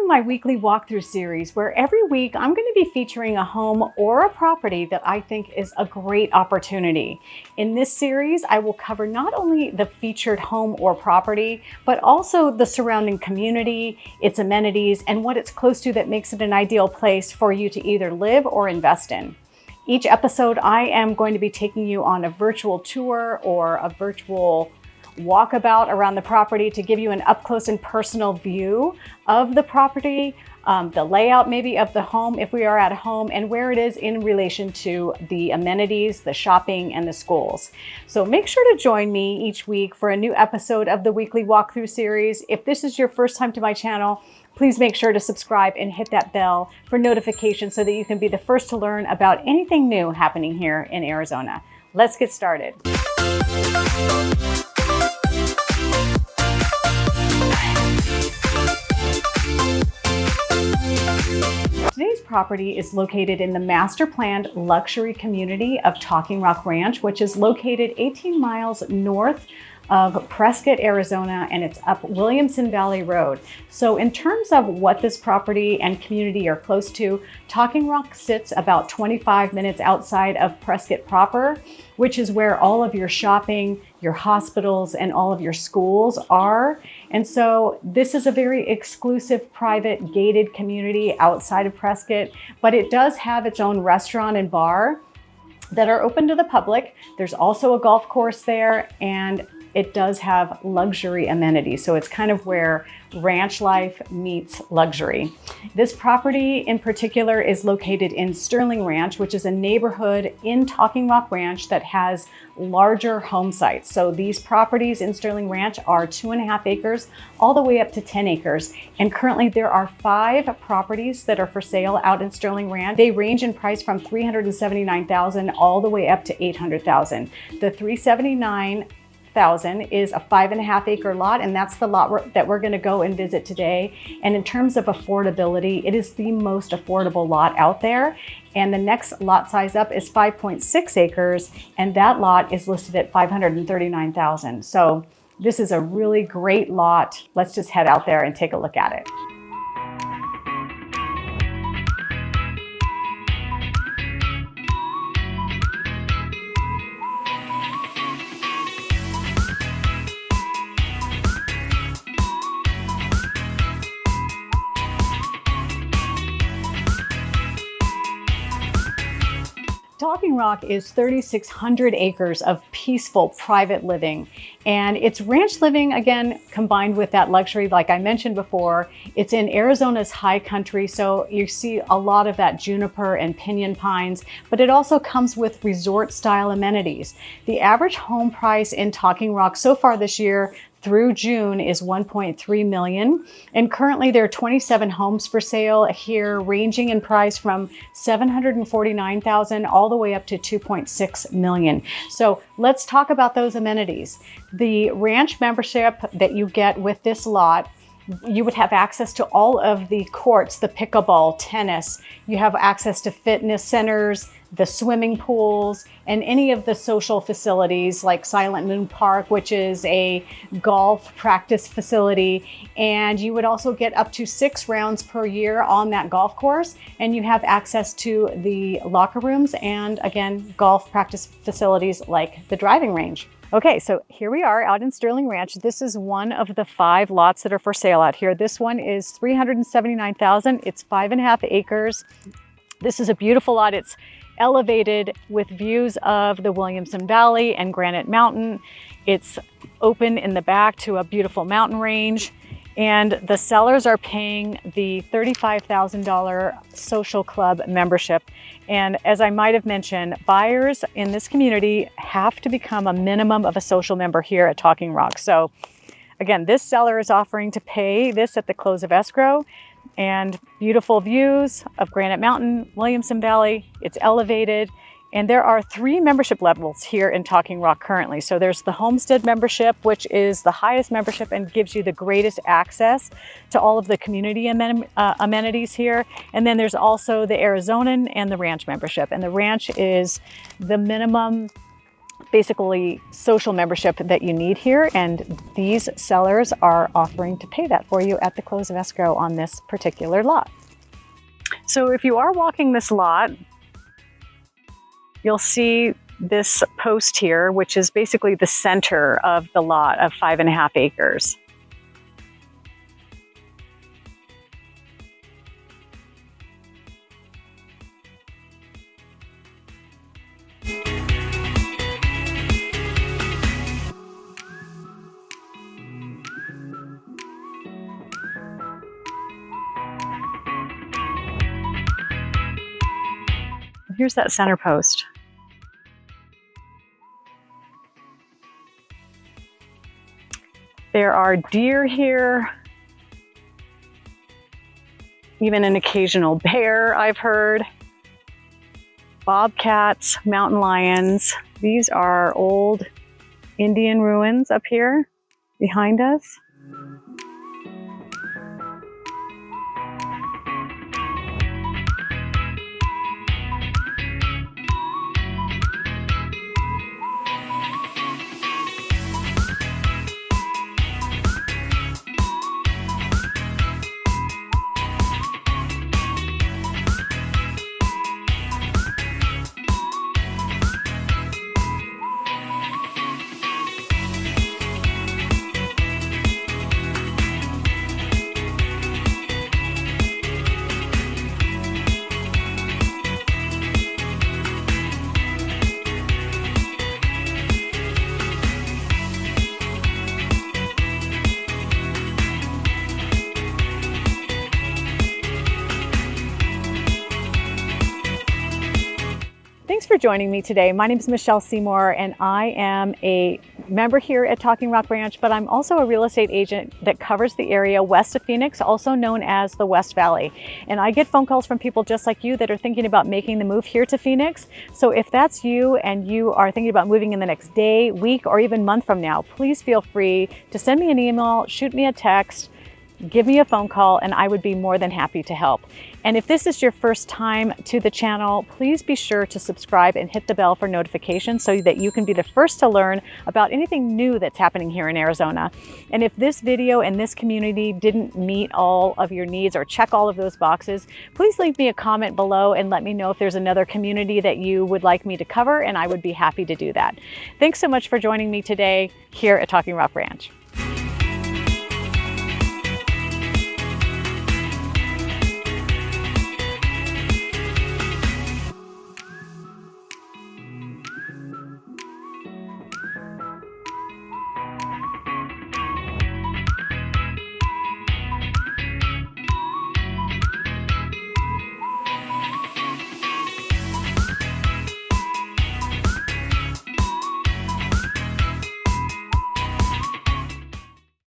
to my weekly walkthrough series, where every week I'm going to be featuring a home or a property that I think is a great opportunity. In this series, I will cover not only the featured home or property, but also the surrounding community, its amenities, and what it's close to that makes it an ideal place for you to either live or invest in. Each episode, I am going to be taking you on a virtual tour or a virtual walkabout around the property to give you an up close and personal view of the property, the layout maybe of the home if we are at home, and where it is in relation to the amenities, the shopping, and the schools. So make sure to join me each week for a new episode of the weekly walkthrough series. If this is your first time to my channel, please make sure to subscribe and hit that bell for notifications so that you can be the first to learn about anything new happening here in Arizona. Let's get started. Today's property is located in the master planned luxury community of Talking Rock Ranch, which is located 18 miles north of Prescott, Arizona, and it's up Williamson Valley Road. So in terms of what this property and community are close to, Talking Rock sits about 25 minutes outside of Prescott proper, which is where all of your shopping, your hospitals, and all of your schools are. And so this is a very exclusive, private, gated community outside of Prescott, but it does have its own restaurant and bar that are open to the public. There's also a golf course there, and it does have luxury amenities. So it's kind of where ranch life meets luxury. This property in particular is located in Sterling Ranch, which is a neighborhood in Talking Rock Ranch that has larger home sites. So these properties in Sterling Ranch are 2.5 acres all the way up to 10 acres. And currently there are 5 properties that are for sale out in Sterling Ranch. They range in price from $379,000 all the way up to $800,000. The $379,000 is a 5.5 acre lot, and that's the lot that we're going to go and visit today. And in terms of affordability, it is the most affordable lot out there. And the next lot size up is 5.6 acres, and that lot is listed at $539,000. So this is a really great lot. Let's just head out there and take a look at it. Talking Rock is 3,600 acres of peaceful private living, and it's ranch living, again, combined with that luxury. Like I mentioned before, it's in Arizona's high country, so you see a lot of that juniper and pinyon pines, but it also comes with resort style amenities. The average home price in Talking Rock so far this year through June is $1.3 million. And currently there are 27 homes for sale here, ranging in price from $749,000 all the way up to $2.6 million. So let's talk about those amenities. The ranch membership that you get with this lot, you would have access to all of the courts, the pickleball, tennis. You have access to fitness centers, the swimming pools, and any of the social facilities like Silent Moon Park, which is a golf practice facility. And you would also get up to 6 rounds per year on that golf course. And you have access to the locker rooms and, again, golf practice facilities like the driving range. Okay, so here we are out in Sterling Ranch. This is one of the 5 lots that are for sale out here. This one is $379,000. It's 5.5 acres. This is a beautiful lot. It's elevated with views of the Williamson Valley and Granite Mountain. It's open in the back to a beautiful mountain range. And the sellers are paying the $35,000 social club membership. And as I might have mentioned, buyers in this community have to become a minimum of a social member here at Talking Rock. So again, this seller is offering to pay this at the close of escrow, and beautiful views of Granite Mountain, Williamson Valley. It's elevated. And there are 3 membership levels here in Talking Rock currently. So there's the Homestead membership, which is the highest membership and gives you the greatest access to all of the community amenities here. And then there's also the Arizonan and the Ranch membership. And the Ranch is the minimum basically social membership that you need here, and these sellers are offering to pay that for you at the close of escrow on this particular lot. So if you are walking this lot, you'll see this post here, which is basically the center of the lot of 5.5 acres. Here's that center post. There are deer here, even an occasional bear, I've heard. Bobcats, mountain lions. These are old Indian ruins up here behind us. Thanks for joining me today. My name is Michelle Seymour, and I am a member here at Talking Rock Ranch, but I'm also a real estate agent that covers the area west of Phoenix, also known as the West Valley. And I get phone calls from people just like you that are thinking about making the move here to Phoenix. So if that's you and you are thinking about moving in the next day, week, or even month from now, please feel free to send me an email, shoot me a text, give me a phone call, and I would be more than happy to help. And if this is your first time to the channel, please be sure to subscribe and hit the bell for notifications so that you can be the first to learn about anything new that's happening here in Arizona. And if this video and this community didn't meet all of your needs or check all of those boxes, please leave me a comment below and let me know if there's another community that you would like me to cover, and I would be happy to do that. Thanks so much for joining me today here at Talking Rock Ranch.